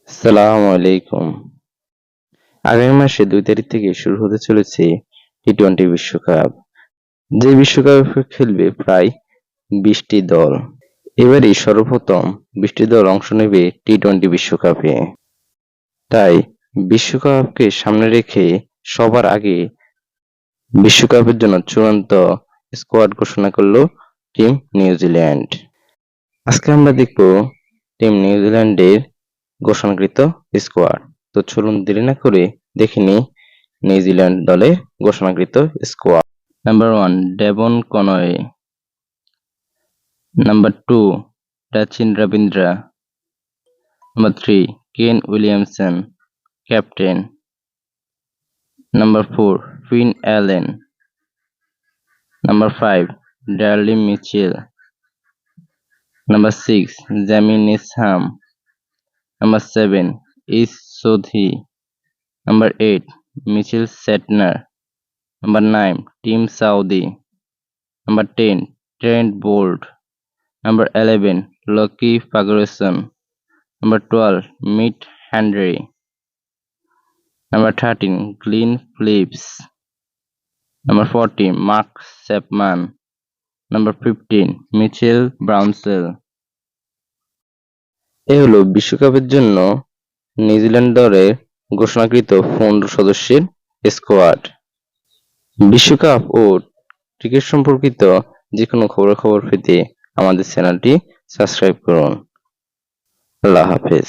আসসালামু আলাইকুম। আগামী মাসে ২ তারিখ থেকে শুরু হতে চলেছে টি-টোয়েন্টি বিশ্বকাপ। যে বিশ্বকাপে খেলবে প্রায় ২০টি দল। এবারই সর্বপ্রথম ২০টি দল অংশ নেবে টি-টোয়েন্টি বিশ্বকাপে। তাই বিশ্বকাপকে সামনে রেখে সবার আগে বিশ্বকাপের জন্য চূড়ান্ত স্কোয়াড ঘোষণা করল টিম নিউজিল্যান্ড। আজকে আমরা দেখব টিম নিউজিল্যান্ডের ঘোষণাকৃত স্কোয়াড। তো চলুন দেরি না করে দেখে নিই নিউজিল্যান্ড দলের ঘোষণাকৃত squad. Number 1 Devon Conway, number 2 Rachin Ravindra, number 3 Kane Williamson captain, number 4 Finn Allen, number 5 Daryl Mitchell, number 6 Jimmy Neesham, number 7 Ish Sodhi, number 8 Mitchell Santner, number 9 Tim Southee, number 10 Trent Boult, number 11 Lockie Ferguson, number 12 Matt Henry, number 13 Glenn Phillips, number 14 Mark Chapman, number 15 Mitchell Bracewell. এ হলো বিশ্বকাপের জন্য New Zealand দলের ঘোষণাকৃত 15 সদস্যের squad. বিশ্বকাপ ও cricket সম্পর্কিত যে কোনো খবরাখবর পেতে আমাদের চ্যানেলটি সাবস্ক্রাইব করুন। আল্লাহ হাফেজ।